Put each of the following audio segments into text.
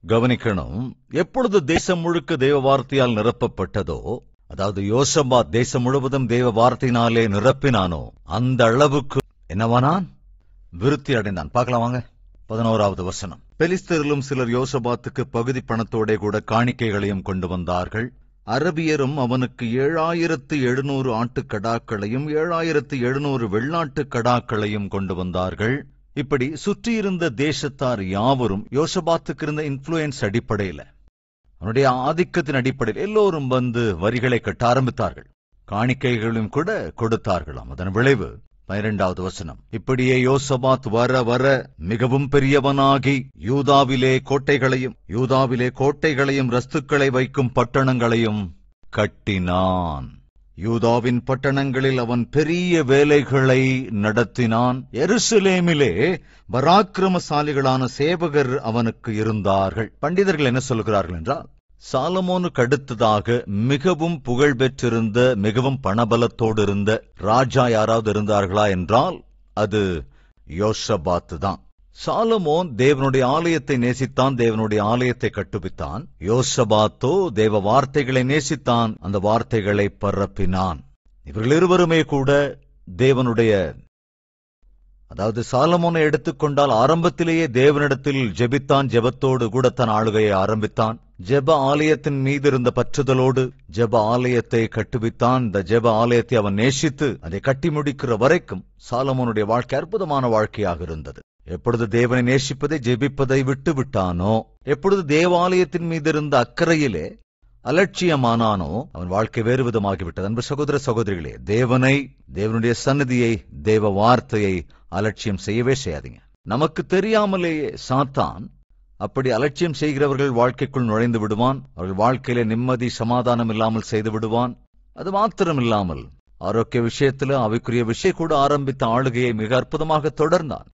கவனிக்கணும். எப்பொழுது தேசம் முழுக்க தேவ வார்த்தையால் நிரப்பப்பட்டதோ, அதாவது யோசபாத் தேசம் முழுவதும் தேவ வார்த்தையினாலே நிரப்பினானோ, அந்த அளவுக்கு என்னவானான்? விருத்தி அடைந்தான். பார்க்கலாம் வாங்க. 11வது வசனம். பெலிஸ்தரிலும் சிலர் யோசபாத்துக்கு பகுதி பணத்தோட கூட காணிக்கைகளையும் கொண்டு வந்தார்கள். அரபியரும் அவனுக்கு 7700 ஆட்டுக்கடாக்களையும் 7700 வெள்ளாட்டு கடாக்களையும் கொண்டு வந்தார்கள். இப்படி சுற்றியிருந்த தேசத்தார் யாவரும் யோசபாத்துக்கு இருந்த இன்ஃப்ளூயன்ஸ் அடிப்படையில், அவனுடைய ஆதிக்கத்தின் அடிப்படையில் எல்லோரும் வந்து வரிகளை கட்ட ஆரம்பித்தார்கள். காணிக்கைகளும் கூட கொடுத்தார்களாம். அதன் விளைவு 12வது வசனம். இப்படியே யோசபாத் வர வர மிகவும் பெரியவனாகி யூதாவிலே கோட்டைகளையும் ரஸ்துக்களை வைக்கும் பட்டணங்களையும் கட்டினான். யூதாவின் பட்டணங்களில் அவன் பெரிய வேலைகளை நடத்தினான். எருசலேமிலே பராக்கிரமசாலிகளான சேவகர் அவனுக்கு இருந்தார்கள். பண்டிதர்கள் என்ன சொல்கிறார்கள் என்றால், சாலமோனுக்கு அடுத்ததாக மிகவும் புகழ் பெற்றிருந்த, மிகவும் பணபலத்தோடு இருந்த ராஜா யாராவது இருந்தார்களா என்றால் அது யோசபாத்து தான். சாலமோன் தேவனுடைய ஆலயத்தை நேசித்தான், தேவனுடைய ஆலயத்தை கட்டுவித்தான். யோசபாத்தோ தேவ வார்த்தைகளை நேசித்தான், அந்த வார்த்தைகளை பரப்பினான். இவர்கள் இருவருமே கூட தேவனுடைய, அதாவது சாலமோனை எடுத்துக்கொண்டால் ஆரம்பத்திலேயே தேவனிடத்தில் ஜெபித்தான், ஜெபத்தோடு கூட தன் ஆளுகையை ஆரம்பித்தான். ஜெப ஆலயத்தின் மீது இருந்த பற்றுதலோடு ஜெப ஆலயத்தை கட்டுவித்தான். இந்த ஜெப ஆலயத்தை அவன் நேசித்து அதை கட்டி முடிக்கிற வரைக்கும் சாலமோனுடைய வாழ்க்கை அற்புதமான வாழ்க்கையாக இருந்தது. எப்பொழுது தேவனை நேசிப்பதை, ஜெபிப்பதை விட்டு விட்டானோ, எப்பொழுது தேவாலயத்தின் மீது இருந்த அக்கறையிலே அலட்சியமானானோ, அவன் வாழ்க்கை வேறு விதமாகிவிட்டது. அன்பு சகோதர சகோதரிகளே, தேவனுடைய சந்நிதியை, தேவ வார்த்தையை அலட்சியம் செய்யவே செய்யாதீங்க. நமக்கு தெரியாமலேயே சாத்தான் அப்படி அலட்சியம் செய்கிறவர்கள் வாழ்க்கைக்குள் நுழைந்து விடுவான். அவர்கள் வாழ்க்கையில நிம்மதி, சமாதானம் இல்லாமல் செய்து விடுவான். அது மாத்திரம் இல்லாமல் ஆரோக்கிய விஷயத்துல அவைக்குரிய விஷயம் கூட ஆரம்பித்த ஆளுகையை மிக அற்புதமாக தொடர்ந்தான்.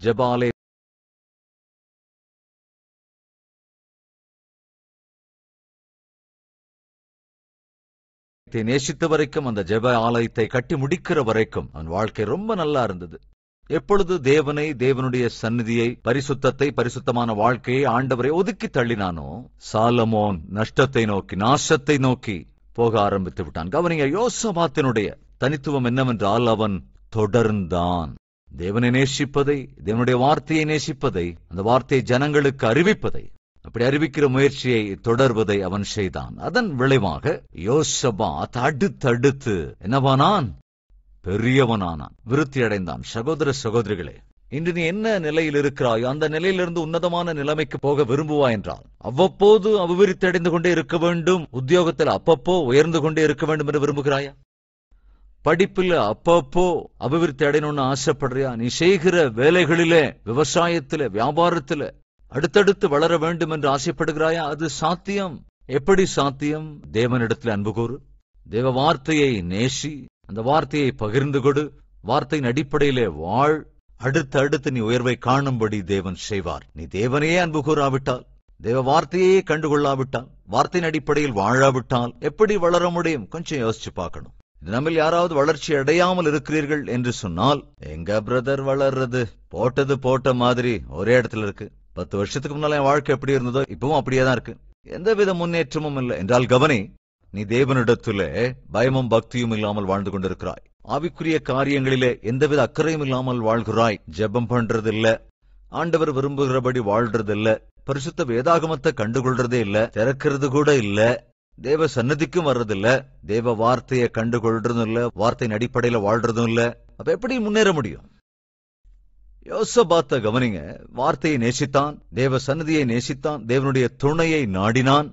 ஜெப ஆலயத்தை நேசித்த வரைக்கும், அந்த ஜெப ஆலயத்தை கட்டி முடிக்கிற வரைக்கும் அவன் வாழ்க்கை ரொம்ப நல்லா இருந்தது. எப்பொழுது தேவனை, தேவனுடைய சந்நிதியை, பரிசுத்தத்தை, பரிசுத்தமான வாழ்க்கையை, ஆண்டவரை ஒதுக்கி தள்ளினானோ, சாலமோன் நஷ்டத்தை நோக்கி, நாசத்தை நோக்கி போக ஆரம்பித்து விட்டான். கவனிங்க, யோசபாத்தினுடைய தனித்துவம் என்னவென்றால் அவன் தொடர்ந்தான். தேவனை நேசிப்பதை, தேவனுடைய வார்த்தையை நேசிப்பதை, அந்த வார்த்தையை ஜனங்களுக்கு அறிவிப்பதை, அப்படி அறிவிக்கிற முயற்சியை தொடர்வதை அவன் செய்தான். அதன் விளைவாக யோசபாத் அடுத்தடுத்து என்னவானான்? பெரியவனானான், விருத்தி அடைந்தான். சகோதர சகோதரிகளே, இன்று நீ என்ன நிலையில் இருக்கிறாயோ அந்த நிலையிலிருந்து உன்னதமான நிலைமைக்கு போக விரும்புவாய் என்றால் அவ்வப்போது அபிவிருத்தி அடைந்து கொண்டே இருக்க வேண்டும். உத்தியோகத்தில் அப்பப்போ உயர்ந்து கொண்டே இருக்க வேண்டும் என்று விரும்புகிறாயா? படிப்பில் அப்பப்போ அபிவிருத்தி அடையணும்னு ஆசைப்படுறியா? நீ செய்கிற வேலைகளிலே, விவசாயத்தில, வியாபாரத்தில அடுத்தடுத்து வளர வேண்டும் என்று ஆசைப்படுகிறாயா? அது சாத்தியம். எப்படி சாத்தியம்? தேவனிடத்தில் அன்பு கூறு, தேவ வார்த்தையை நேசி, அந்த வார்த்தையை பகிர்ந்து கொடு, வார்த்தையின் அடிப்படையிலே வாழ். அடுத்து நீ உயர்வை காணும்படி தேவன் செய்வார். நீ தேவனையே அன்பு கூறாவிட்டால், தேவ வார்த்தையே கண்டுகொள்ளாவிட்டால், வார்த்தையின் அடிப்படையில் வாழாவிட்டால் எப்படி வளர முடியும்? கொஞ்சம் யோசிச்சு பார்க்கணும். நம்ம யாராவது வளர்ச்சி அடையாமல் இருக்கிறீர்கள் என்று சொன்னால், எங்க பிரதர் வளர்றது, போட்டது போட்ட மாதிரி ஒரே இடத்துல இருக்கு. 10 வருஷத்துக்கு முன்னால என் வாழ்க்கை எப்படி இருந்ததோ இப்பவும் அப்படியே தான் இருக்கு, எந்தவித முன்னேற்றமும் இல்லை என்றால் கவனி, நீ தேவனிடத்திலே பயமும் பக்தியும் இல்லாமல் வாழ்ந்து கொண்டிருக்கிறாய். ஆவிக்குரிய காரியங்களிலே எந்தவித அக்கறையும் இல்லாமல் வாழ்கிறாய். ஜெபம் பண்றது இல்ல, ஆண்டவர் விரும்புகிறபடி வாழ்றது இல்ல, பரிசுத்த வேதாகமத்தை கண்டுகொள்றதே இல்ல, திறக்கிறது கூட இல்ல, தேவ சன்னதிக்கும் வர்றதில்ல, தேவ வார்த்தையை கண்டுகொள்றதும் இல்ல, வார்த்தையின் அடிப்படையில வாழ்றதும் இல்ல. அப்ப எப்படி முன்னேற முடியும்? யோசபாத்த கவனிங்க, வார்த்தையை நேசித்தான், தேவ சன்னதியை நேசித்தான், தேவனுடைய துணையை நாடினான்.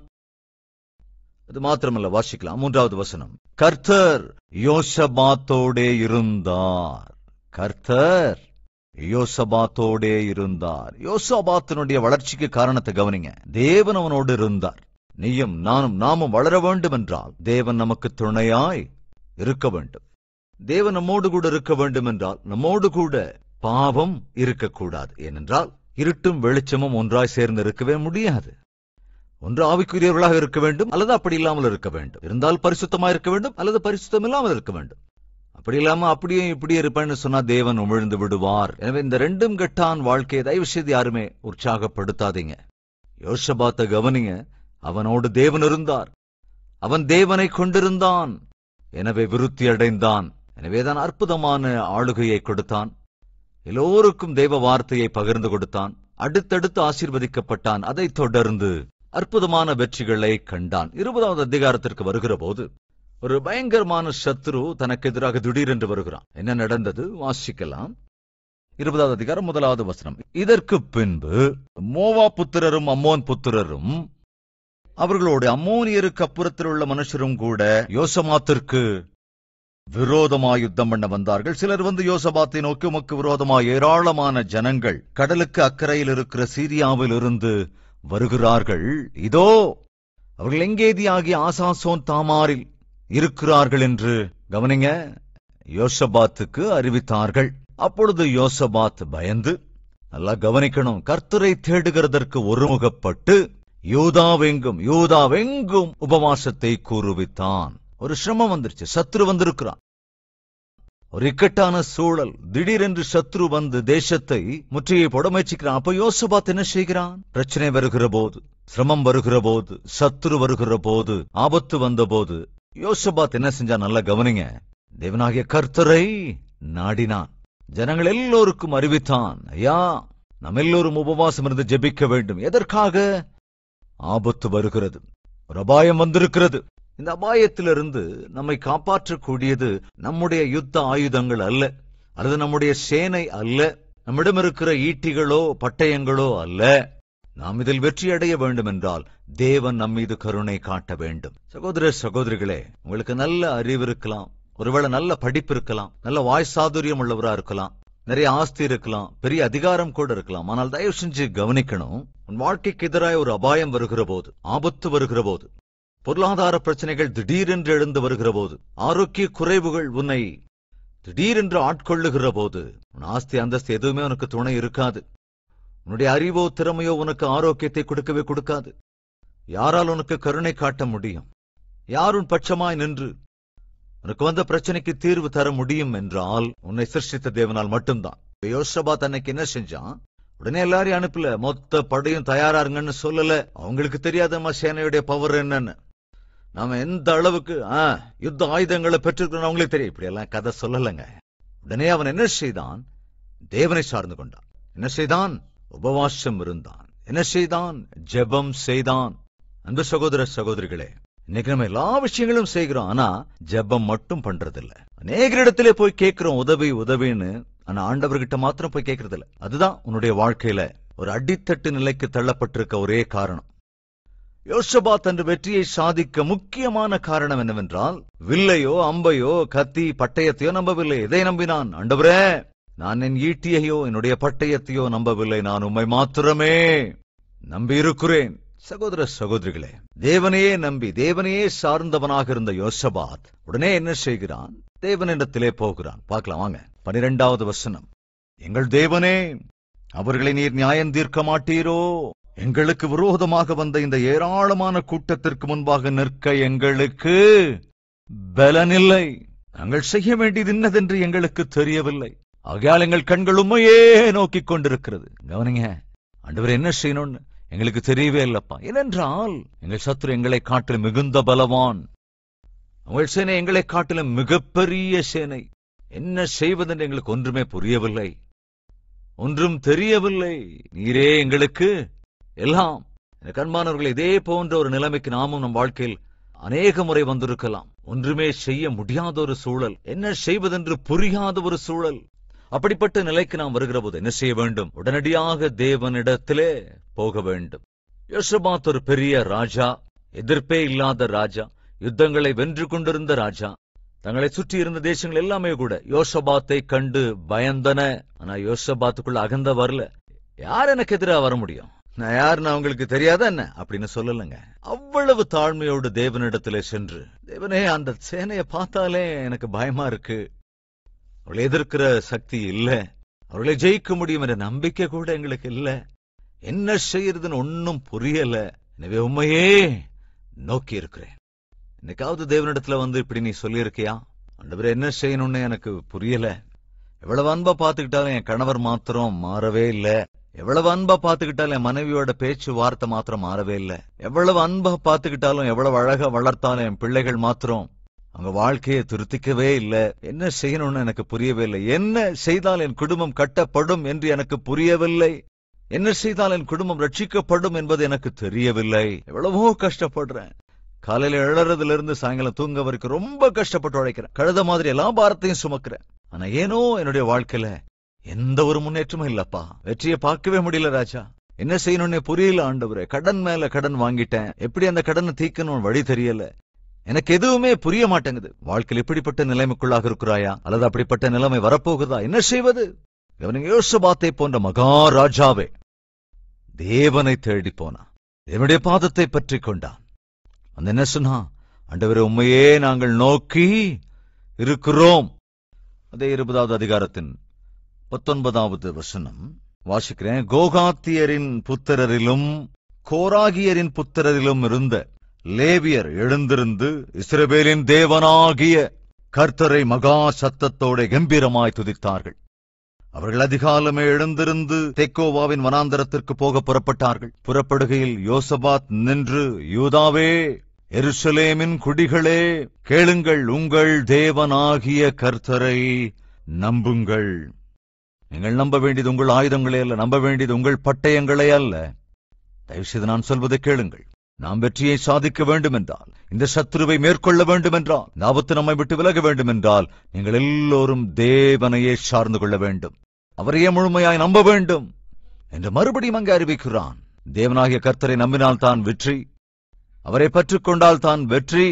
அது மாத்திரமல்ல, வாசிக்கலாம் 3வது வசனம். கர்த்தர் யோசபாத்தோடே இருந்தார். கர்த்தர் யோசபாத்தோடே இருந்தார். யோசபாத்தினுடைய வளர்ச்சிக்கு காரணத்தை கவனிங்க. தேவன் அவனோடு இருந்தார். நீயும் நாமும் வளர வேண்டும் என்றால் தேவன் நமக்கு துணையாய் இருக்க வேண்டும். தேவன் நம்மோடு கூட இருக்க வேண்டும் என்றால் நம்மோடு கூட பாவம் இருக்கக்கூடாது. ஏனென்றால் இருட்டும் வெளிச்சமும் ஒன்றாய் சேர்ந்து இருக்கவே முடியாது. ஒன்று ஆவிக்குரியவர்களாக இருக்க வேண்டும், அல்லது அப்படி இல்லாமல் இருக்க வேண்டும். இருந்தால் பரிசுத்தமா இருக்க வேண்டும், அல்லது பரிசுத்தம் இல்லாமல் இருக்க வேண்டும். அப்படி இல்லாம அப்படியே இப்படியே இருப்பேன்னு சொன்னா தேவன் உமிழ்ந்து விடுவார். எனவே இந்த ரெண்டும் கெட்டான் வாழ்க்கையை தயவு செய்து யாருமே உற்சாகப்படுத்தாதீங்க. யோசபாத்தை கவனிங்க, அவனோடு தேவன் இருந்தார், அவன் தேவனை கொண்டிருந்தான், எனவே விருத்தி அடைந்தான். எனவேதான் அற்புதமான ஆளுகையை கொடுத்தான், எல்லோருக்கும் தேவ வார்த்தையை பகிர்ந்து கொடுத்தான், அடுத்தடுத்து ஆசீர்வதிக்கப்பட்டான். அதைத் தொடர்ந்து அற்புதமான வெற்றிகளை கண்டான். 20வது அதிகாரத்திற்கு வருகிற போது ஒரு பயங்கரமான சத்ரு தனக்கு எதிராக திடீரென்று வருகிறான். என்ன நடந்தது வாசிக்கலாம். 20வது அதிகாரம் 1வது வசனம். இதற்கு பின்பு மோவா புத்திரரும் அம்மோன் புத்திரரும் அவர்களோடு அம்மோனியருக்கு அப்புறத்தில் உள்ள மனுஷரும் கூட யோசபாத்திற்கு விரோதமாய் யுத்தம் பண்ண வந்தார்கள். சிலர் வந்து யோசபாத்தை நோக்கி, உமக்கு விரோதமாய் ஏராளமான ஜனங்கள் கடலுக்கு அக்கறையில் இருக்கிற சீரியாவில் இருந்து வருகிறார்கள், இதோ அவர்கள் எங்கேதியாகிய ஆசாசோன் தாமாரில் இருக்கிறார்கள் என்று கவனிங்க யோசபாத்துக்கு அறிவித்தார்கள். அப்பொழுது யோசபாத் பயந்து, நல்லா கவனிக்கணும், கர்த்தரை தேடுகிறதற்கு ஒருமுகப்பட்டு யூதாவெங்கும் உபவாசத்தை கூறுவித்தான். ஒரு சிரமம் வந்துருச்சு, சத்ரு வந்திருக்கிறான், ஒரு இக்கட்டான சூழல். திடீரென்று சத்ரு வந்து தேசத்தை முற்றுகை போட முயற்சிக்கிறான். அப்ப யோசபாத் என்ன செய்கிறான்? பிரச்சனை வருகிற போது, சிரமம் வருகிற போது, சத்ரு வருகிற போது, ஆபத்து வந்த போது யோசபாத் என்ன செஞ்சான்? நல்லா கவனிங்க, தேவனாகிய கர்த்தரை நாடினான். ஜனங்கள் எல்லோருக்கும் அறிவித்தான், ஐயா நம்ம எல்லோரும் உபவாசம் இருந்து ஜெபிக்க வேண்டும். எதற்காக? ஆபத்து வருகிறது, ஒரு அபாயம் வந்திருக்கிறது. இந்த அபாயத்திலிருந்து நம்மை காப்பாற்றக்கூடியது நம்முடைய யுத்த ஆயுதங்கள் அல்ல, அல்லது நம்முடைய சேனை அல்ல, நம்மிடம் இருக்கிற ஈட்டிகளோ பட்டயங்களோ அல்ல. நாம் இதில் வெற்றி அடைய வேண்டும் என்றால் தேவன் நம்மீது கருணை காட்ட வேண்டும். சகோதர சகோதரிகளே, உங்களுக்கு நல்ல அறிவு இருக்கலாம், ஒருவேளை நல்ல படிப்பு இருக்கலாம், நல்ல வாய்சாதுரியம் உள்ளவரா இருக்கலாம், நிறைய ஆஸ்தி இருக்கலாம், பெரிய அதிகாரம் கூட இருக்கலாம். ஆனால் தயவு செஞ்சு கவனிக்கணும், உன் வாழ்க்கைக்கு எதிராக ஒரு அபாயம் வருகிற போது, ஆபத்து வருகிற போது, பொருளாதார பிரச்சனைகள் திடீரென்று எழுந்து வருகிற போது, ஆரோக்கிய குறைவுகள் உன்னை திடீரென்று ஆட்கொள்ளுகிற போது, உன் ஆஸ்தி அந்தஸ்து எதுவுமே உனக்கு துணை இருக்காது. உன்னுடைய அறிவோ திறமையோ உனக்கு ஆரோக்கியத்தை கொடுக்கவே கொடுக்காது. யாரால் உனக்கு கருணை காட்ட முடியும்? யார் உன் பட்சமாய் நின்று உனக்கு வந்த பிரச்சனைக்கு தீர்வு தர முடியும் என்றால் உன்னை சிருஷ்டித்த தேவனால் மட்டும்தான். யோசபாத் அன்னைக்கு என்ன செஞ்சான்? உடனே எல்லாரையும் அனுப்பல, மொத்த படையும் தயாராருங்கன்னு சொல்லல. அவங்களுக்கு தெரியாதம்மா சேனையுடைய பவர் என்னன்னு, நாம எந்த அளவுக்கு யுத்த ஆயுதங்களை பெற்றிருக்கிறோம் அவங்களுக்கு தெரியும். இப்படி எல்லாம் கதை சொல்லலங்க. உடனே அவன் என்ன செய்தான்? தேவனை சார்ந்து கொண்டான். என்ன செய்தான்? உபவாசம் இருந்தான். என்ன செய்தான்? ஜெபம் செய்தான். அன்பு சகோதர சகோதரிகளே, இன்னைக்கு நம்ம எல்லா விஷயங்களும் செய்கிறோம், ஆனா ஜெபம் மட்டும் பண்றதில்ல. அநேக இடத்திலே போய் கேட்கிறோம் உதவின்னு, ஆனா ஆண்டவர்கிட்ட மாத்திரம் போய் கேட்கறது இல்ல. அதுதான் உன்னுடைய வாழ்க்கையில ஒரு அடித்தட்டு நிலைக்கு தள்ளப்பட்டிருக்க ஒரே காரணம். யோசபாத் அன்று வெற்றியை சாதிக்க முக்கியமான காரணம் என்னவென்றால், வில்லையோ அம்பையோ கத்தி பட்டயத்தையோ நம்பவில்லை. எதை நம்பினான்? ஆண்டவரே, நான் என் ஈட்டியையோ என்னுடைய பட்டயத்தையோ நம்பவில்லை, நான் உம்மை மாத்திரமே நம்பி இருக்கிறேன். சகோதர சகோதரிகளே, தேவனையே நம்பி தேவனையே சார்ந்தவனாக இருந்த யோசபாத் உடனே என்ன செய்கிறான்? தேவனிடத்திலே போகிறான். பார்க்கலாம் வாங்க. 12வது வசனம். எங்கள் தேவனே, அவர்களை நீர் நியாயம் தீர்க்க மாட்டீரோ? எங்களுக்கு விரோதமாக வந்த இந்த ஏராளமான கூட்டத்திற்கு முன்பாக நிற்க எங்களுக்கு பலனில்லை. நாங்கள் செய்ய வேண்டியது இன்னதென்று எங்களுக்கு தெரியவில்லை. ஆகையால் எங்கள் கண்கள் உம்மையே நோக்கிக் கொண்டிருக்கிறது. கவனிங்க, ஆண்டவர் என்ன செய்யணும்னு எங்களுக்கு தெரியவே இல்லப்பா. ஏனென்றால் எங்கள் சத்துரு எங்களை காட்டிலும் மிகுந்த பலவான், உங்கள் சேனை எங்களை காட்டிலும் மிகப்பெரிய சேனை. என்ன செய்வதென்று எங்களுக்கு ஒன்றுமே புரியவில்லை, ஒன்றும் தெரியவில்லை. நீரே எங்களுக்கு எல்லாம். எனக்கு அன்பானவர்கள், இதே போன்ற ஒரு நிலைமைக்கு நாமும் நம் வாழ்க்கையில் அநேக முறை வந்திருக்கலாம். ஒன்றுமே செய்ய முடியாத ஒரு சூழல், என்ன செய்வதென்று புரியாத ஒரு சூழல். அப்படிப்பட்ட நிலைக்கு நாம் வருகிற போது என்ன செய்ய வேண்டும்? உடனடியாக தேவனிடத்திலே போக வேண்டும். யோசபாத் ஒரு பெரிய ராஜா, எதிர்ப்பே இல்லாத ராஜா, யுத்தங்களை வென்று கொண்டிருந்த ராஜா. தங்களை சுற்றி இருந்த தேசங்கள் எல்லாமே கூட யோசபாத்தை கண்டு பயந்தன. ஆனா யோசபாத்துக்குள்ள அகந்த வரல. யார் எனக்கு எதிராக வர முடியும்? நான் யாருன்னு அவங்களுக்கு தெரியாத என்ன அப்படின்னு சொல்லலங்க. அவ்வளவு தாழ்மையோடு தேவனிடத்திலே சென்று, தேவனே, அந்த சேனையை பார்த்தாலே எனக்கு பயமா இருக்கு, அவளை எதிர்க்கிற சக்தி இல்ல, அவர்களை ஜெயிக்க முடியும் என்ற நம்பிக்கை கூட எங்களுக்கு இல்ல, என்ன செய்யறதுன்னு ஒன்னும் புரியல, எனவே உண்மையே நோக்கி இருக்கிறேன். இன்னைக்காவது தேவனிடத்துல வந்து இப்படி நீ சொல்லியிருக்கியா? ஆண்டவரே, என்ன செய்யணும்னு எனக்கு புரியல, எவ்வளவு அன்பா பாத்துக்கிட்டாலும் என் கணவர் மாத்திரம் மாறவே இல்ல, எவ்வளவு அன்பா பாத்துக்கிட்டாலும் என் மனைவியோட பேச்சு வார்த்தை மாத்திரம் மாறவே இல்லை. எவ்வளவு அன்பா பாத்துக்கிட்டாலும், எவ்வளவு அழகா வளர்த்தாலும் என் பிள்ளைகள் மாத்திரம் அவங்க வாழ்க்கையை திருத்திக்கவே இல்லை. என்ன செய்யணும்னு எனக்கு புரியவே இல்லை. என்ன செய்தால் என் குடும்பம் கட்டப்படும் என்று எனக்கு புரியவில்லை. என்ன செய்தால் என் குடும்பம் ரட்சிக்கப்படும் என்பது எனக்கு தெரியவில்லை. எவ்வளவோ கஷ்டப்படுறேன். காலையில எழறதுல இருந்து சாயங்காலம் தூங்க வரைக்கும் ரொம்ப கஷ்டப்பட்டு உழைக்கிறேன். கழுத மாதிரி எல்லா பாரத்தையும் சுமக்கிறேன். ஆனா ஏனோ என்னுடைய வாழ்க்கையில எந்த ஒரு முன்னேற்றமும் இல்லப்பா. வெற்றியை பார்க்கவே முடியல ராஜா. என்ன செய்யணும்னு புரியல ஆண்டவரே. கடன் மேல கடன் வாங்கிட்டேன். எப்படி அந்த கடனை தீர்க்கணும் வழி தெரியல. எனக்கு எதுவுமே புரிய மாட்டேங்குது. வாழ்க்கையில் இப்படிப்பட்ட நிலைமைக்குள்ளாக இருக்கிறாயா, அல்லது அப்படிப்பட்ட நிலைமை வரப்போகுதா? என்ன செய்வது? யோசபாத்தை போன்ற மகாராஜாவே தேவனை தேடி போனா, என்னுடைய பாதத்தை பற்றி கொண்டான். அந்த என்ன சொன்னா, ஆண்டவரே உண்மையே நாங்கள் நோக்கி இருக்கிறோம். அதே 20வது அதிகாரத்தின் 19வது வசனம் வாசிக்கிறேன். கோகாத்தியரின் புத்திரரிலும் கோராகியரின் புத்திரரிலும் இருந்த லேவியர் எழுந்திருந்து இஸ்ரவேலின் தேவனாகிய கர்த்தரை மகா சத்தத்தோட கம்பீரமாய் துதித்தார்கள். அவர்கள் அதிகாலமே எழுந்திருந்து தெக்கோவாவின் வனாந்தரத்திற்கு போக புறப்பட்டார்கள். புறப்படுகையில் யோசபாத் நின்று, யூதாவே, எருசலேமின் குடிகளே, கேளுங்கள், உங்கள் தேவனாகிய கர்த்தரை நம்புங்கள். நீங்கள் நம்ப வேண்டியது உங்கள் ஆயுதங்களே அல்ல, நம்ப வேண்டியது உங்கள் பட்டயங்களே அல்ல. தயவுசெய்து நான் சொல்வதை கேளுங்கள். நாம் வெற்றியை சாதிக்க வேண்டும் என்றால், இந்த சத்துருவை மேற்கொள்ள வேண்டும் என்றால், ஆபத்து நம்மை விட்டு விலக வேண்டும் என்றால், நீங்கள் எல்லோரும் தேவனையே சார்ந்து கொள்ள வேண்டும். அவரையே முழுமையாய் நம்ப வேண்டும் என்று மறுபடியும் அங்கே அறிவிக்கிறான். தேவனாகிய கர்த்தரை நம்பினால் தான் வெற்றி. அவரை பற்றிக் கொண்டால் தான் வெற்றி.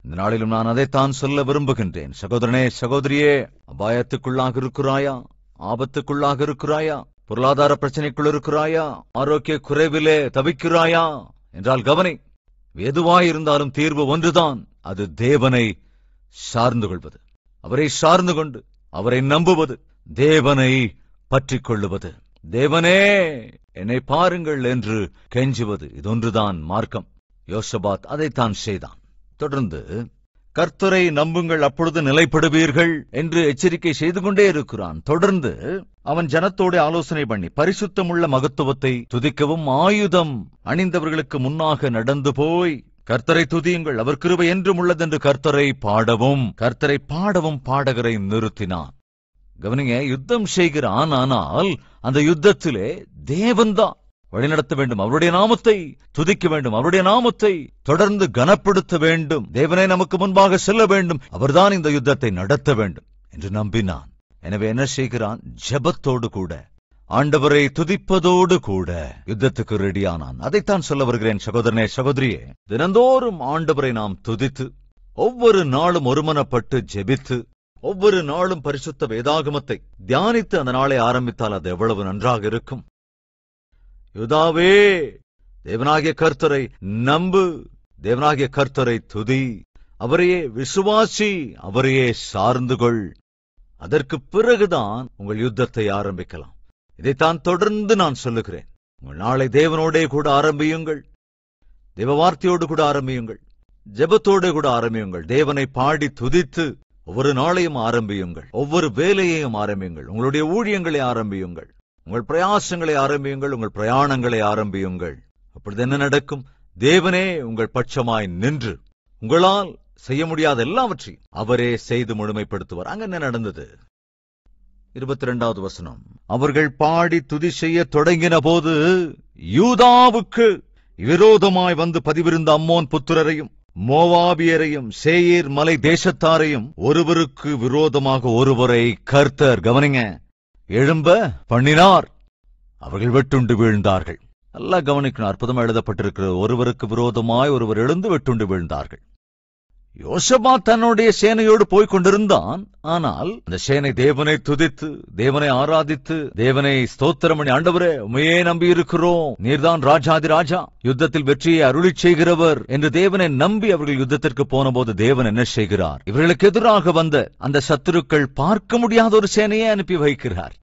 இந்த நாளிலும் நான் அதைத்தான் சொல்ல விரும்புகின்றேன். சகோதரனே, சகோதரியே, அபாயத்துக்குள்ளாக இருக்கிறாயா? ஆபத்துக்குள்ளாக இருக்கிறாயா? பொருளாதார பிரச்சனைக்குள் இருக்கிறாயா? ஆரோக்கிய குறைவிலே தவிக்கிறாயா என்றால் கவனி. எதுவாயிருந்தாலும் தீர்வு ஒன்றுதான். அது தேவனை சார்ந்து கொள்வது. அவரை சார்ந்து கொண்டு அவரை நம்புவது. தேவனை பற்றிக் கொள்ளுவது. தேவனே என்னை பாருங்கள் என்று கெஞ்சுவது. இதொன்றுதான் மார்க்கம். யோசபாத் அதைத்தான் செய்தான். தொடர்ந்து கர்த்தரை நம்புங்கள், அப்பொழுது நிலைப்படுவீர்கள் என்று எச்சரிக்கை செய்து கொண்டே இருக்கிறான். தொடர்ந்து அவன் ஜனத்தோடு ஆலோசனை பண்ணி பரிசுத்தமுள்ள மகத்துவத்தை துதிக்கவும் ஆயுதம் அணிந்தவர்களுக்கு முன்னாக நடந்து போய் கர்த்தரை துதியுங்கள், அவர் கிருபை என்றும் உள்ளதென்று கர்த்தரை பாடவும் பாடகரை நிறுத்தினான். கவனிங்க, யுத்தம் செய்கிறான். ஆனால் அந்த யுத்தத்திலே தேவன்தான் வழிநடத்த வேண்டும். அவருடைய நாமத்தை துதிக்க வேண்டும். அவருடைய நாமத்தை தொடர்ந்து கனப்படுத்த வேண்டும். தேவனை நமக்கு முன்பாக செல்ல வேண்டும். அவர்தான் இந்த யுத்தத்தை நடத்த வேண்டும் என்று நம்பினான். எனவே என்ன செய்கிறான்? ஜெபத்தோடு கூட, ஆண்டவரை துதிப்பதோடு கூட யுத்தத்துக்கு ரெடியானான். அதைத்தான் சொல்ல வருகிறேன். சகோதரனே, சகோதரியே, தினந்தோறும் ஆண்டவரை நாம் துதித்து, ஒவ்வொரு நாளும் ஒருமனப்பட்டு ஜெபித்து, ஒவ்வொரு நாளும் பரிசுத்த வேதாகமத்தை தியானித்து அந்த நாளை ஆரம்பித்தால் அது எவ்வளவு நன்றாக இருக்கும். யூதாவே, தேவனாகிய கர்த்தரை நம்பு, தேவனாகிய கர்த்தரை துதி, அவரையே விசுவாசி, அவரையே சார்ந்து கொள். அதற்கு பிறகுதான் உங்கள் யுத்தத்தை ஆரம்பிக்கலாம். இதைத்தான் தொடர்ந்து நான் சொல்லுகிறேன். உங்கள் நாளை தேவனோடே கூட ஆரம்பியுங்கள். தேவ வார்த்தையோடு கூட ஆரம்பியுங்கள். ஜெபத்தோடு கூட ஆரம்பியுங்கள். தேவனை பாடி துதித்து ஒவ்வொரு நாளையும் ஆரம்பியுங்கள். ஒவ்வொரு வேலையையும் ஆரம்பியுங்கள். உங்களுடைய ஊழியங்களை ஆரம்பியுங்கள். உங்கள் பிரயாசங்களை ஆரம்பியுங்கள். உங்கள் பிரயாணங்களை ஆரம்பியுங்கள். அப்பொழுது என்ன நடக்கும்? தேவனே உங்கள் பட்சமாய் நின்று உங்களால் செய்ய முடியாத எல்லாவற்றையும் அவரே செய்து முழுமைப்படுத்துவார். அங்க என்ன நடந்தது? 22வது வசனம். அவர்கள் பாடி துதி செய்ய தொடங்கின போது யூதாவுக்கு விரோதமாய் வந்து பதிவிருந்த அம்மோன் புத்திரரையும் மோவாபியரையும் சேயீர் மலை தேசத்தாரையும் ஒருவருக்கு விரோதமாக ஒருவரை கர்த்தர், கவனிங்க, எழும்ப பண்ணினார். அவர்கள் வெட்டுண்டு வீழ்ந்தார்கள். நல்லா கவனிக்கணும். அற்புதமா எழுதப்பட்டிருக்கிற ஒருவருக்கு விரோதமாய் ஒருவர் எழுந்து வெட்டுண்டு வீழ்ந்தார்கள். யோசபாத் தன்னுடைய சேனையோடு போய்க் கொண்டிருந்தான். ஆனால் அந்த சேனை தேவனை துதித்து, தேவனை ஆராதித்து, தேவனை ஸ்தோத்திரம் பண்ணி, ஆண்டவரே உம்மையே நம்பி இருக்கிறோம், நீர்தான் ராஜாதி ராஜா, யுத்தத்தில் வெற்றியை அருளிச் செய்கிறவர் என்று தேவனை நம்பி அவர்கள் யுத்தத்திற்கு போன போது தேவன் என்ன செய்கிறார்? இவர்களுக்கு எதிராக வந்த அந்த சத்துருக்கள் பார்க்க முடியாத ஒரு சேனையை அனுப்பி வைக்கிறார்.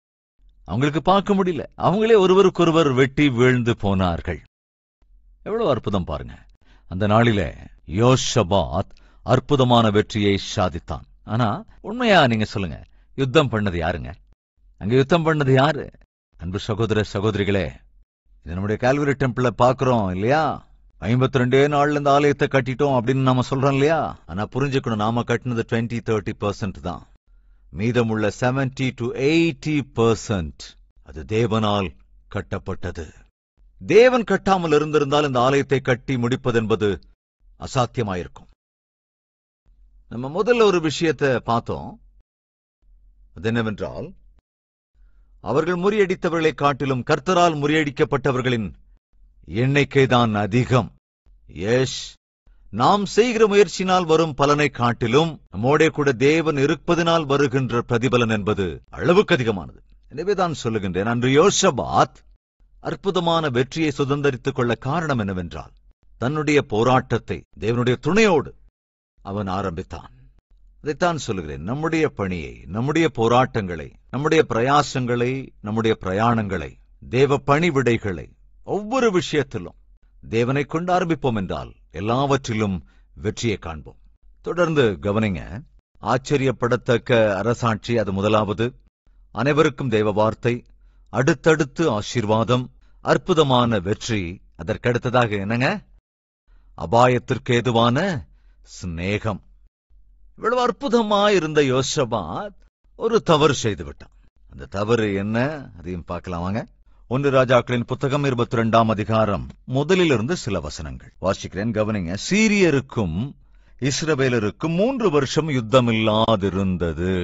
அவங்களுக்கு பார்க்க முடியல. அவங்களே ஒருவருக்கொருவர் வெட்டி வீழ்ந்து போனார்கள். எவ்வளவு அற்புதம் பாருங்க. அந்த நாளிலே யோசபாத் அற்புதமான வெற்றியை சாதித்தான். ஆனா உண்மையா நீங்க சொல்லுங்க, யுத்தம் பண்ணது யாருங்க? அங்க யுத்தம் பண்ணது யாரு? அன்பு சகோதர சகோதரிகளே, இது நம்முடைய கால்வரி டெம்பிள பாக்குறோம் இல்லையா? 52 நாள்ல இந்த ஆலயத்தை கட்டிட்டோம் அப்படின்னு நாம சொல்றோம் இல்லையா? ஆனா புரிஞ்சுக்கணும், நாம கட்டினது 20-30% தான். மீதமுள்ள 70 to 80% அது தேவனால் கட்டப்பட்டது. தேவன் கட்டாமல் இருந்திருந்தால் இந்த ஆலயத்தை கட்டி முடிப்பதென்பது அசாத்தியமாயிருக்கும். நம்ம முதல்ல ஒரு விஷயத்தை பார்த்தோம். அது என்னவென்றால், அவர்கள் முறியடித்தவர்களை காட்டிலும் கர்த்தரால் முறியடிக்கப்பட்டவர்களின் எண்ணிக்கைதான் அதிகம். நாம் செய்கிற முயற்சியினால் வரும் பலனை காட்டிலும் நம்மோட கூட தேவன் இருப்பதனால் வருகின்ற பிரதிபலன் என்பது அளவுக்கு அதிகமானது. எனவேதான் சொல்லுகின்றேன், அன்று யோசபாத் அற்புதமான வெற்றியை சுதந்திரித்துக் கொள்ள காரணம் என்னவென்றால், தன்னுடைய போராட்டத்தை தேவனுடைய துணையோடு அவன் ஆரம்பித்தான். அதைத்தான் சொல்லுகிறேன், நம்முடைய பணியை, நம்முடைய போராட்டங்களை, நம்முடைய பிரயாசங்களை, நம்முடைய பிரயாணங்களை, தேவ பணிவிடைகளை ஒவ்வொரு விஷயத்திலும் தேவனை கொண்டு ஆரம்பிப்போம் என்றால் எல்லாவற்றிலும் வெற்றியை காண்போம். தொடர்ந்து கவனிங்க. ஆச்சரியப்படத்தக்க அரசாட்சி, அது முதலாவது. அனைவருக்கும் தேவ வார்த்தை, அடுத்தடுத்து ஆசீர்வாதம், அற்புதமான வெற்றி. அதற்கடுத்ததாக என்னங்க? அபாயத்திற்கு ஏதுவான சிநேகம். இவ்வளவு அற்புதமாயிருந்த யோசபாத் ஒரு தவறு செய்து விட்டான். அந்த தவறு என்ன? அதையும் பார்க்கலாம் வாங்க. 1 ராஜாக்களின் புத்தகம் 22ஆம் அதிகாரம் முதலிலிருந்து சில வசனங்கள் வாசிக்கிறேன், கவனிங்க. சீரியருக்கும் இஸ்ரவேலருக்கும் 3 வருஷம் யுத்தமில்லாதிருந்தது.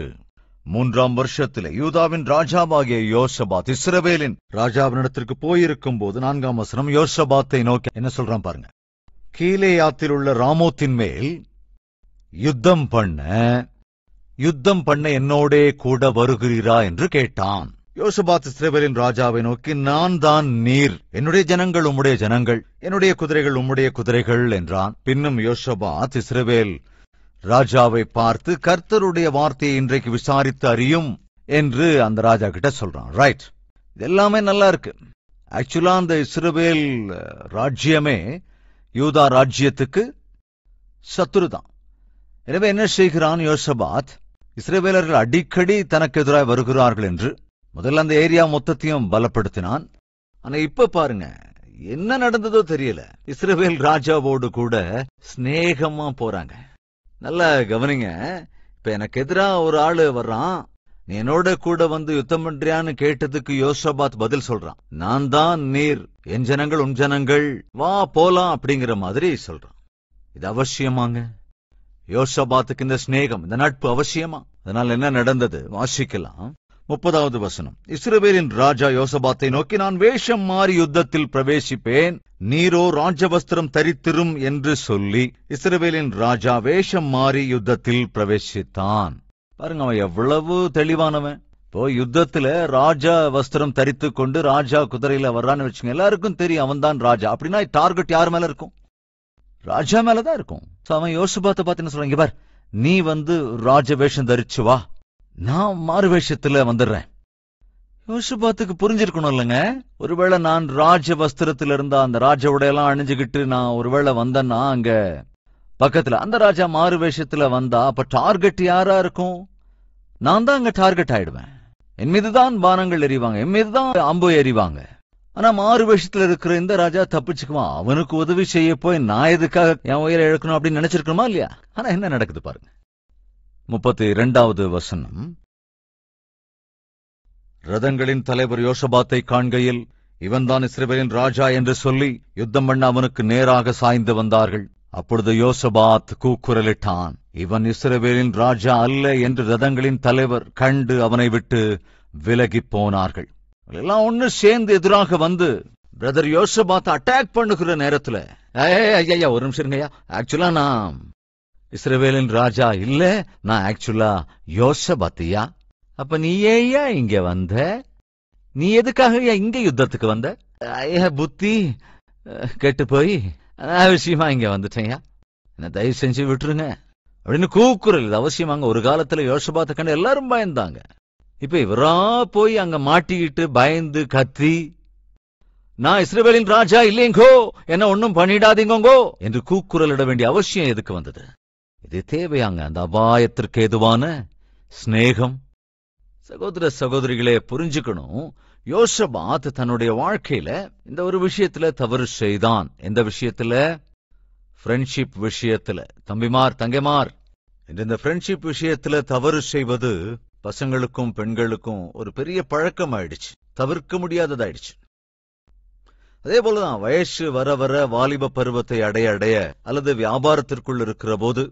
3ஆம் வருஷத்திலே யூதாவின் ராஜாவாகிய யோசபாத் இஸ்ரவேலின் ராஜாவினிடத்திற்கு போயிருக்கும் போது, 4ஆம் வசனம், யோசபாத்தை நோக்கி என்ன சொல்றான் பாருங்க. கீலேயாத்தில் உள்ள ராமோத்தின் மேல் யுத்தம் பண்ண என்னோடே கூட வருகிறீரா என்று கேட்டான். யோசபாத் இஸ்ரவேலின் ராஜாவை நோக்கி, நான் தான் நீர், என்னுடைய ஜனங்கள் உம்முடைய ஜனங்கள், என்னுடைய குதிரைகள் உம்முடைய குதிரைகள் என்றான். பின்னும் யோசபாத் இஸ்ரவேல் ராஜாவை பார்த்து, கர்த்தருடைய வார்த்தையை இன்றைக்கு விசாரித்து அறியும் என்று அந்த ராஜா கிட்ட சொல்றான். ரைட், இதெல்லாமே நல்லா இருக்கு. ஆக்சுவலா அந்த இஸ்ரவேல் ராஜ்யமே யூதா ராஜ்யத்துக்கு சத்துருதான். எனவே என்ன செய்கிறான் யோசபாத்? இஸ்ரவேலர்கள் அடிக்கடி தனக்கு எதிராக வருகிறார்கள் என்று முதல்ல அந்த ஏரியா மொத்தத்தையும் பலப்படுத்தினான். ஆனா இப்ப பாருங்க என்ன நடந்ததோ தெரியல. இஸ்ரவேல் ராஜாவோடு கூட ஸ்நேகமா போறாங்க. நல்லா கவனிங்க. இப்ப எனக்கு எதிராக ஒரு ஆளு வர்றான், நீ என்னோட கூட வந்து யுத்தம் பண்றியான்னு கேட்டதுக்கு யோசபாத் பதில் சொல்றான், நான் தான் நீர், என் ஜனங்கள் உன் ஜனங்கள், வா போலாம் அப்படிங்கிற மாதிரி சொல்றான். இது அவசியமாங்க. யோசபாத்துக்கு இந்த ஸ்நேகம், இந்த நட்பு அவசியமா? அதனால என்ன நடந்தது வாசிக்கலாம். 30வது வசனம். இஸ்ரவேலின் ராஜா யோசபாத்தை நோக்கி, நான் வேஷம் மாறி யுத்தத்தில் பிரவேசிப்பேன், நீரோ ராஜவஸ்திரம் தரித்திரும் என்று சொல்லி இஸ்ரவேலின் ராஜா வேஷம் மாறி யுத்தத்தில் பிரவேசித்தான். பாருங்க, அவன் எவ்வளவு தெளிவானவன். இப்போ யுத்தத்துல ராஜா வஸ்திரம் தரித்து கொண்டு ராஜா குதிரையில வர்றான்னு வச்சுங்க, எல்லாருக்கும் தெரியும் அவன் தான் ராஜா. அப்படின்னா டார்கெட் யார் மேல இருக்கும்? ராஜா மேலதான் இருக்கும். அவன் யோசபாத்தை பார்த்து என்ன சொல்றாங்க, பார், நீ வந்து ராஜ வேஷம் தரிச்சு வா, நான் மாறு வேஷத்துல வந்துடுறேன். யோசபாத்துக்கு புரிஞ்சிருக்கணும் இல்லைங்க. ஒருவேளை நான் ராஜ வஸ்திரத்துல இருந்தா, அந்த ராஜ உடையெல்லாம் அணிஞ்சுகிட்டு நான் ஒருவேளை வந்தேன்னா, அங்க பக்கத்துல அந்த ராஜா மாறு வேஷத்துல வந்தா, அப்ப டார்கெட் யாரா இருக்கும்? நான் தான் அங்க டார்கெட் ஆயிடுவேன். என் மீதுதான் பானங்கள் எறிவாங்க, என் மீதுதான் அம்பு எறிவாங்க. ஆனா மாறு வேஷத்துல இருக்கிற இந்த ராஜா தப்பிச்சுக்குவான். அவனுக்கு உதவி செய்ய போய் நான் எதுக்காக என் உயிரை இழக்கணும் அப்படின்னு நினைச்சிருக்கணுமா இல்லையா? ஆனா என்ன நடக்குது பாருங்க. 32வது வசனம். ரதங்களின் தலைவர் யோசபாத்தை காண்கையில், இவன்தான் இஸ்ரவேலின் ராஜா என்று சொல்லி யுத்தம் பண்ண அவனுக்கு நேராக சாய்ந்து வந்தார்கள். அப்பொழுது யோசபாத் கூக்குரலிட்டான், இவன் இஸ்ரவேலின் ராஜா அல்ல என்று ரதங்களின் தலைவர் கண்டு அவனை விட்டு விலகி போனார்கள். எல்லாம் ஒண்ணு சேர்ந்து எதிராக வந்து பிரதர் யோசபாத் அட்டாக் பண்ணுகிற நேரத்துல, ஐயா ஒரு நிமிஷம் இருங்கய்யா, ஆக்சுவலா நான் இஸ்ரவேலின் ராஜா இல்ல, நான் ஆக்சுவலா யோசபாத்தியா. அப்ப நீ ஏயா இங்க வந்த? நீ எதுக்காக இங்க யுத்தத்துக்கு வந்த? ஐயா புத்தி கெட்டு போய் அவசியமா இங்க வந்துட்டேயா, என்ன தயவு செஞ்சு விட்டுருங்க அப்படின்னு கூக்குரல். இது அவசியமாங்க. ஒரு காலத்துல யோசபாத்தை கண்டு எல்லாரும் பயந்தாங்க. இப்ப இவரா போய் அங்க மாட்டிக்கிட்டு பயந்து கத்தி, நான் இஸ்ரவேலின் ராஜா இல்லைங்கோ, என்ன ஒன்னும் பண்ணிடாதீங்கோ என்று கூக்குரலிட வேண்டிய அவசியம் எதுக்கு வந்தது? இது தேவையாங்க, அந்த அபாயத்திற்கு ஏதுவான ஸ்நேகம். சகோதர சகோதரிகளே புரிஞ்சுக்கணும், யோசபாத் தன்னுடைய வாழ்க்கையில இந்த ஒரு விஷயத்துல தவறு செய்தான். எந்த விஷயத்துல? ஃப்ரெண்ட்ஷிப் விஷயத்துல. தம்பிமார், தங்கைமார், இந்த ஃப்ரெண்ட்ஷிப் விஷயத்துல தவறு செய்வது பசங்களுக்கும் பெண்களுக்கும் ஒரு பெரிய பழக்கம் ஆயிடுச்சு, தவிர்க்க முடியாததாயிடுச்சு. அதே போலதான் வயசு வர வர வாலிப பருவத்தை அடைய அடைய அல்லது வியாபாரத்திற்குள் இருக்கிற போது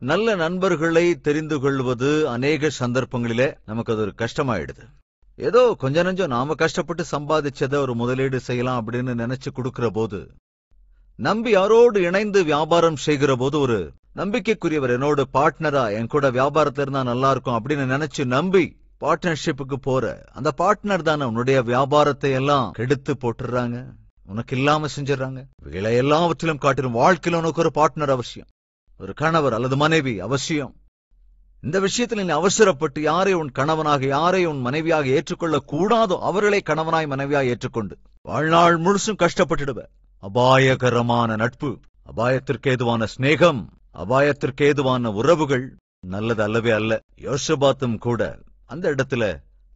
நல்ல நண்பர்களை தெரிந்து கொள்வது அநேக சந்தர்ப்பங்களிலே நமக்கு அது ஒரு கஷ்டமாயிடுது. ஏதோ கொஞ்ச நஞ்சம் நாம கஷ்டப்பட்டு சம்பாதிச்சதை ஒரு முதலீடு செய்யலாம் அப்படின்னு நினைச்சு கொடுக்கிற போது, நம்பி யாரோடு இணைந்து வியாபாரம் செய்கிற போது ஒரு நம்பிக்கைக்குரியவர் என்னோட பார்ட்னரா என் கூட வியாபாரத்துல இருந்தா நல்லா இருக்கும் அப்படின்னு நினைச்சு நம்பி பார்ட்னர்ஷிப்புக்கு போற அந்த பார்ட்னர் தானே உன்னுடைய வியாபாரத்தை எல்லாம் கெடுத்து போட்டுறாங்க, உனக்கு இல்லாம செஞ்சிடறாங்க. இவைகளை எல்லாவற்றிலும் காட்டிலும் வாழ்க்கையில உனக்கு ஒரு பார்ட்னர் அவசியம், ஒரு கணவர் அல்லது மனைவி அவசியம். இந்த விஷயத்தில் நீ அவசரப்பட்டு யாரை உன் கணவனாக யாரை உன் மனைவியாக ஏற்றுக்கொள்ள கூடாதோ அவர்களை கணவனாய் மனைவியாய் ஏற்றுக்கொண்டு வாழ்நாள் முழுசும் கஷ்டப்பட்டுடுவ. அபாயகரமான நட்பு, அபாயத்திற்கு ஏதுவான சிநேகம், அபாயத்திற்கு ஏதுவான உறவுகள் நல்லது அல்லவே அல்ல. யோசபாத்தும் கூட அந்த இடத்துல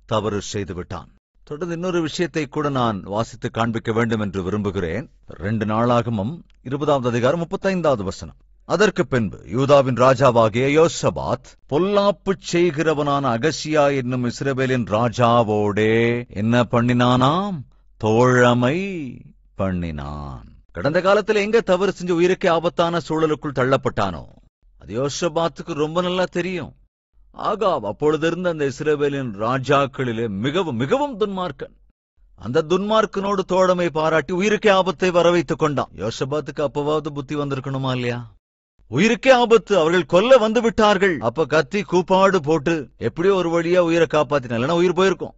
தவறு செய்து விட்டான். தொடர்ந்து இன்னொரு விஷயத்தை கூட நான் வாசித்து காண்பிக்க வேண்டும் என்று விரும்புகிறேன். 2 நாளாகமம் 20வது அதிகாரம் 35வது வசனம். அதற்கு பின்பு யூதாவின் ராஜாவாகிய யோசபாத் பொல்லாப்பு செய்கிறவனான அகசியா என்னும் இஸ்ரவேலின் ராஜாவோடே என்ன பண்ணினானாம்? தோழமை பண்ணினான். கடந்த காலத்துல எங்க தவறு செஞ்சு உயிருக்கு ஆபத்தான சூழலுக்குள் தள்ளப்பட்டானோ அது யோசபாத்துக்கு ரொம்ப நல்லா தெரியும். ஆகாப் அப்பொழுது இருந்த அந்த இஸ்ரவேலின் ராஜாக்களிலே மிகவும் மிகவும் துன்மார்க்கன். அந்த துன்மார்க்கனோடு தோழமை பாராட்டி உயிருக்கே ஆபத்தை வரவைத்துக் கொண்டான். யோசபாத்துக்கு அப்பவாவது புத்தி வந்திருக்கணுமா இல்லையா? உயிருக்கே ஆபத்து, அவர்கள் கொல்ல வந்து விட்டார்கள். அப்ப கத்தி கூப்பாடு போட்டு எப்படியோ ஒரு வழியா உயிரை காப்பாத்தினார், இல்லைன்னா உயிர் போயிருக்கும்.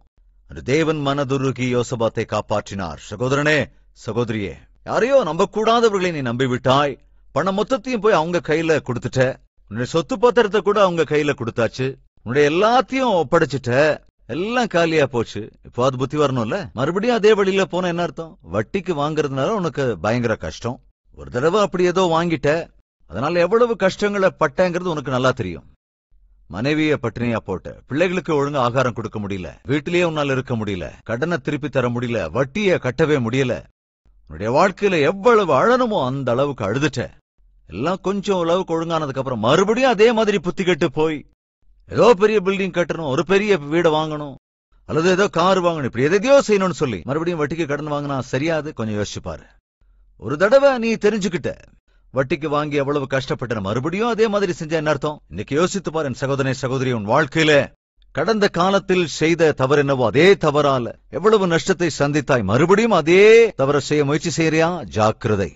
தேவன் மனதுருகி யோசபாத்தை காப்பாற்றினார். சகோதரனே, சகோதரியே, யாரையோ நம்பக்கூடாதவர்களை நீ நம்பிவிட்டாய். பணம் மொத்தத்தையும் போய் அவங்க கையில கொடுத்துட்ட. உன்னுடைய சொத்து பத்திரத்தை கூட அவங்க கையில கொடுத்தாச்சு. உன்னுடைய எல்லாத்தையும் ஒப்படைச்சிட்ட. எல்லாம் காலியா போச்சு. இப்போ அது புத்தி வரணும்ல. மறுபடியும் அதே வழியில போன என்ன அர்த்தம்? வட்டிக்கு வாங்குறதுனால உனக்கு பயங்கர கஷ்டம். ஒரு தடவை அப்படி ஏதோ வாங்கிட்ட, அதனால எவ்வளவு கஷ்டங்களை பட்டங்கிறது உனக்கு நல்லா தெரியும். மனைவிய பட்டினியா போட்ட, பிள்ளைகளுக்கு ஒழுங்கு ஆகாரம் கொடுக்க முடியல, வீட்டிலேயே உன்னால இருக்க முடியல, கடனை திருப்பி தர முடியல, வட்டிய கட்டவே முடியல. உன்னுடைய வாழ்க்கையில எவ்வளவு அழணுமோ அந்த அளவுக்கு அழுதுட்ட. எல்லாம் கொஞ்சம் அளவுக்கு ஒழுங்கானதுக்கு அப்புறம் மறுபடியும் அதே மாதிரி புத்தி கெட்டு போய் ஏதோ பெரிய பில்டிங் கட்டணும், ஒரு பெரிய வீடு வாங்கணும், அல்லது ஏதோ கார் வாங்கணும், இப்படி எதையோ செய்யணும்னு சொல்லி மறுபடியும் வட்டிக்கு கடன் வாங்கினா சரியாது. கொஞ்சம் யோசிச்சுப்பாரு. ஒரு தடவை நீ தெரிஞ்சுக்கிட்ட வட்டிக்கு வாங்கி எவ்வளவு கஷ்டப்பட்ட, மறுபடியும் அதே மாதிரி செஞ்ச என்ன அர்த்தம்? இன்னைக்கு யோசித்து பாரு என் சகோதரனே, சகோதரி, உன் வாழ்க்கையில கடந்த காலத்தில் செய்த தவறு என்னவோ அதே தவறால எவ்வளவு நஷ்டத்தை சந்தித்தாய். மறுபடியும் அதே தவற செய்ய முயற்சி செய்யறியா? ஜாக்கிரதை,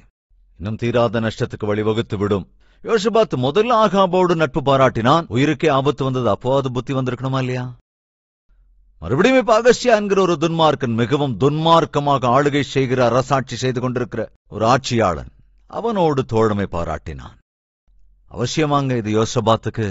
இன்னும் தீராத நஷ்டத்துக்கு வழிவகுத்து விடும். யோசபாத் முதல்ல ஆகாபோடு நட்பு பாராட்டினான். உயிருக்கே ஆபத்து வந்தது. அப்போ அது புத்தி வந்திருக்கணுமா இல்லையா? மறுபடியும் இப்ப அகஸ்யா என்கிற ஒரு துன்மார்க்கன், மிகவும் துன்மார்க்கமாக ஆளுகை செய்கிற, அரசாட்சி செய்து கொண்டிருக்கிற ஒரு ஆட்சியாளன், அவனோடு தோழமை பாராட்டினான். அவசியமாங்க இது யோசபாத்துக்கு.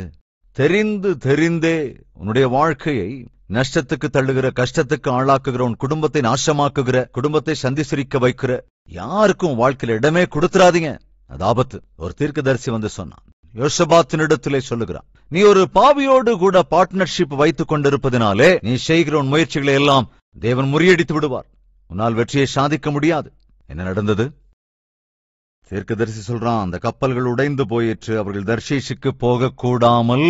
தெரிந்து தெரிந்தே உன்னுடைய வாழ்க்கையை நஷ்டத்துக்கு தள்ளுகிற, கஷ்டத்துக்கு ஆளாக்குகிற, உன் குடும்பத்தை நாசமாக்குகிற, குடும்பத்தை சந்தி சிரிக்க வைக்கிற யாருக்கும் வாழ்க்கையில இடமே கொடுத்துறாதீங்க. அது ஆபத்து. ஒரு தீர்க்கதரிசி வந்து சொன்னான், யோசபாத்தினிடத்திலே சொல்லுகிறான், நீ ஒரு பாவியோடு கூட பார்ட்னர்ஷிப் வைத்துக் கொண்டிருப்பதினாலே நீ செய்கிற உன் முயற்சிகளை எல்லாம் தேவன் முறியடித்து விடுவார். உன்னால் வெற்றியை சாதிக்க முடியாது. என்ன நடந்தது? தீர்க்கதரிசி சொல்றான், அந்த கப்பல்கள் உடைந்து போயிற்று, அவர்கள் தர்ஷீஷுக்கு போக கூடாமல்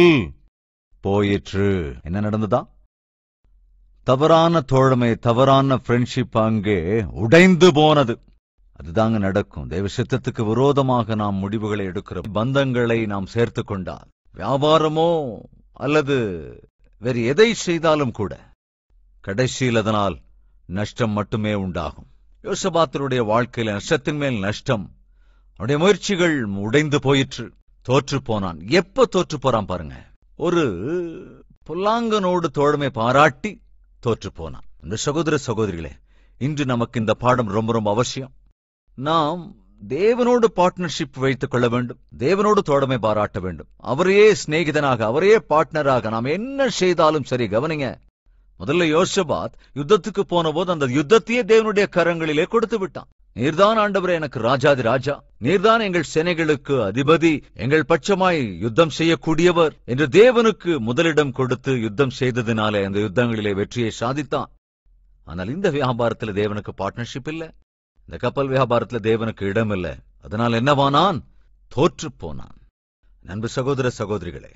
போயிற்று. என்ன நடந்ததா? தவறான தோழமை, தவறான ஃப்ரெண்ட்ஷிப் அங்கே உடைந்து போனது. அதுதாங்க நடக்கும். தெய்வ சித்தத்துக்கு விரோதமாக நாம் முடிவுகளை எடுக்கிற பந்தங்களை நாம் சேர்த்து கொண்டால், வியாபாரமோ அல்லது வேறு எதை செய்தாலும் கூட கடைசியில் அதனால் நஷ்டம் மட்டுமே உண்டாகும். யோசபாத்தினுடைய வாழ்க்கையில நஷ்டத்தின் மேல் நஷ்டம். அவனுடைய முயற்சிகள் உடைந்து போயிற்று. தோற்று போனான். எப்ப தோற்று போறான் பாருங்க. ஒரு பொல்லாங்கனோடு தோழமை பாராட்டி தோற்று போனான். இந்த சகோதர சகோதரிகளே, இன்று நமக்கு இந்த பாடம் ரொம்ப ரொம்ப அவசியம். நாம் தேவனோடு பார்ட்னர்ஷிப் வைத்துக் கொள்ள வேண்டும். தேவனோடு தோழமை பாராட்ட வேண்டும். அவரையே சிநேகிதனாக, அவரையே பார்ட்னராக நாம் என்ன செய்தாலும் சரி. கவனிங்க, முதல்ல யோசபாத் யுத்தத்துக்கு போன போது அந்த யுத்தத்தையே தேவனுடைய கரங்களிலே கொடுத்து விட்டான். நீர்தான் ஆண்டவரே எனக்கு ராஜாதி ராஜா, நீர்தான் எங்கள் சேனைகளுக்கு அதிபதி, எங்கள் பட்சமாய் யுத்தம் செய்யக்கூடியவர் என்று தேவனுக்கு முதலிடம் கொடுத்து யுத்தம் செய்ததினாலே அந்த யுத்தங்களிலே வெற்றியை சாதித்தான். ஆனால் இந்த வியாபாரத்தில் தேவனுக்கு பார்ட்னர்ஷிப் இல்ல. இந்த கப்பல் வியாபாரத்தில் தேவனுக்கு இடம் இல்ல. அதனால் என்னவானான்? தோற்று போனான். அன்பு சகோதர சகோதரிகளே,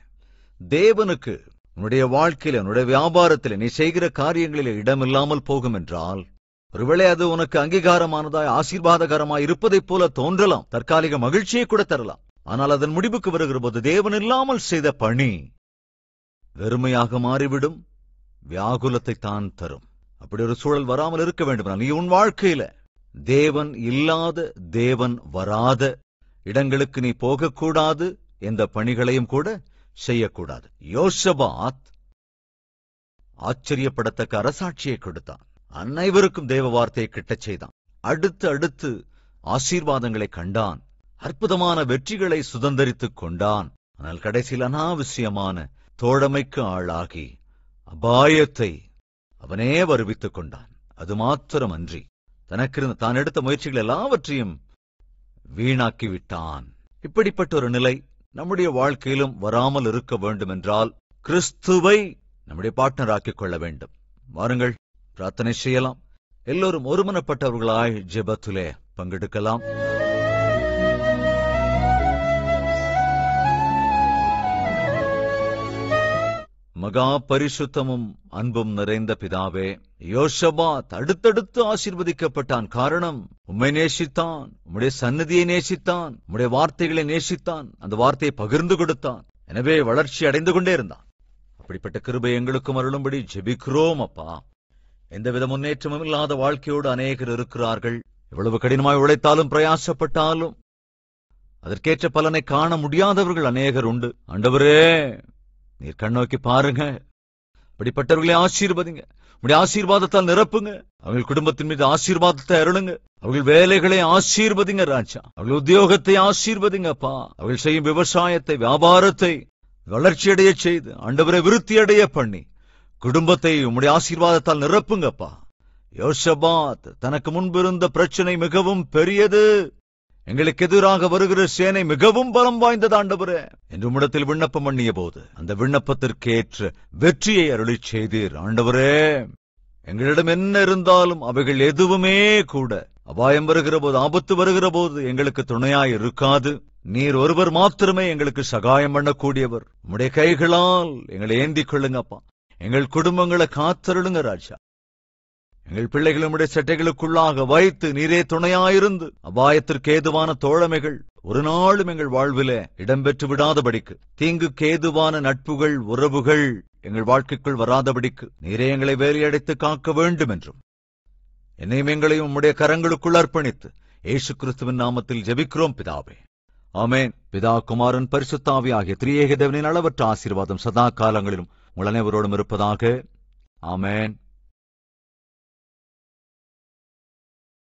தேவனுக்கு உன்னுடைய வாழ்க்கையில, உன்னுடைய வியாபாரத்தில் நீ செய்கிற காரியங்களில் இடமில்லாமல் போகும் என்றால், ஒருவேளை அது உனக்கு அங்கீகாரமானதாய் ஆசீர்வாதகரமாய் இருப்பதைப் போல தோன்றலாம், தற்காலிக மகிழ்ச்சியை கூட தரலாம். ஆனால் அதன் முடிவுக்கு வருகிற போது தேவன் இல்லாமல் செய்த பணி வெறுமையாக மாறிவிடும், வியாகுலத்தை தான் தரும். அப்படி ஒரு சூழல் வராமல் இருக்க வேண்டும். நீ உன் வாழ்க்கையில தேவன் இல்லாத, தேவன் வராத இடங்களுக்கு நீ போகக்கூடாது, எந்த பணிகளையும் கூட செய்யக்கூடாது. யோசபாத் ஆச்சரியப்படத்தக்க அரசாட்சியை கொடுத்தான். அனைவருக்கும் தேவ வார்த்தையை கிட்டச் செய்தான். அடுத்து ஆசீர்வாதங்களை கண்டான். அற்புதமான வெற்றிகளை சுதந்தரித்துக் கொண்டான். ஆனால் கடைசியில் அனாவசியமான தோழமைக்கு ஆளாகி அபாயத்தை அவனே வருவித்துக் கொண்டான். அது மாத்திரமன்றி தனக்கு தான் எடுத்த முயற்சிகள் எல்லாவற்றையும் வீணாக்கிவிட்டான். இப்படிப்பட்ட ஒரு நிலை நம்முடைய வாழ்க்கையிலும் வராமல் இருக்க வேண்டும் என்றால் கிறிஸ்துவை நம்முடைய பார்ட்னராக்கிக் கொள்ள வேண்டும். வாருங்கள், பிரார்த்தனை செய்யலாம். எல்லோரும் ஒருமனப்பட்டவர்களாய் ஜெபத்திலே பங்கெடுக்கலாம். மகா பரிசுத்தமும் அன்பும் நிறைந்த பிதாவே, யோசபாத் அடுத்தடுத்து ஆசீர்வதிக்கப்பட்டான். காரணம், உம்மை நேசித்தான், உம்முடைய சந்நிதியை நேசித்தான், உம்முடைய வார்த்தைகளை நேசித்தான், அந்த வார்த்தையை பகிர்ந்து கொடுத்தான். எனவே வளர்ச்சி அடைந்து கொண்டே இருந்தான். அப்படிப்பட்ட கிருபை எங்களுக்கும் அருளும்படி ஜெபிக்கிறோம் அப்பா. எந்தவித முன்னேற்றமும் இல்லாத வாழ்க்கையோடு அநேகர் இருக்கிறார்கள். எவ்வளவு கடினமாய் உழைத்தாலும் பிரயாசப்பட்டாலும் அதற்கேற்ற பலனை காண முடியாதவர்கள் அநேகர் உண்டு. ஆண்டவரே, நீர் கண்ணோக்கி பாருங்க. அப்படிப்பட்டவர்களை ஆசீர்வதிங்க. உடைய ஆசீர்வாதத்தால் நிரப்புங்க. அவர்கள் குடும்பத்தின் மீது ஆசீர்வாதத்தை அருளுங்க. அவர்கள் வேலைகளை ஆசீர்வதிங்க ராஜா. அவர்கள் உத்தியோகத்தை ஆசீர்வதிங்கப்பா. அவர்கள் செய்யும் விவசாயத்தை, வியாபாரத்தை வளர்ச்சியடைய செய்து, ஆண்டவரை விருத்தி அடைய பண்ணி, குடும்பத்தை உம்முடைய ஆசீர்வாதத்தால் நிரப்புங்கப்பா. யோசபாத் தனக்கு முன்பு இருந்த பிரச்சனை மிகவும் பெரியது, எங்களுக்கு எதிராக வருகிற சேனை மிகவும் பலம் வாய்ந்தது ஆண்டவரே என்று உம்மிடத்தில் விண்ணப்பம் பண்ணிய போது அந்த விண்ணப்பத்திற்கேற்ற வெற்றியை அருளிச் செய்தீர். ஆண்டவரே, எங்களிடம் என்ன இருந்தாலும் அவைகள் எதுவுமே கூட அபாயம் வருகிற போது, ஆபத்து வருகிற போது எங்களுக்கு துணையாய் இருக்காது. நீர் ஒருவர் மாத்திரமே எங்களுக்கு சகாயம் பண்ணக்கூடியவர். உம்முடைய கைகளால் எங்களை ஏந்திக் கொள்ளுங்கப்பா. எங்கள் குடும்பங்களை காத்தருளுங்க ராஜா. எங்கள் பிள்ளைகள் உம்முடைய சட்டைகளுக்குள்ளாக வைத்து நீரே துணையாயிருந்து அபாயத்திற்கு ஏதுவான தோழமைகள் ஒரு நாளும் எங்கள் வாழ்விலே இடம்பெற்று விடாதபடிக்கு, தீங்குக்கு ஏதுவான நட்புகள், உறவுகள் எங்கள் வாழ்க்கைக்குள் வராதபடிக்கு நீரே எங்களை வேலையடைத்து காக்க வேண்டும் என்றும் என்னையும் எங்களையும் உம்முடைய கரங்களுக்குள் அர்ப்பணித்து இயேசு கிறிஸ்துவின் நாமத்தில் ஜெபிக்கிறோம் பிதாவே, ஆமென். பிதா, குமாரன், பரிசுத்த ஆவி ஆகிய திரியேக தேவனின் அளவற்ற ஆசீர்வாதம் சதா காலங்களிலும் உங்கள் அனைவரோடும் இருப்பதாக. ஆமென்.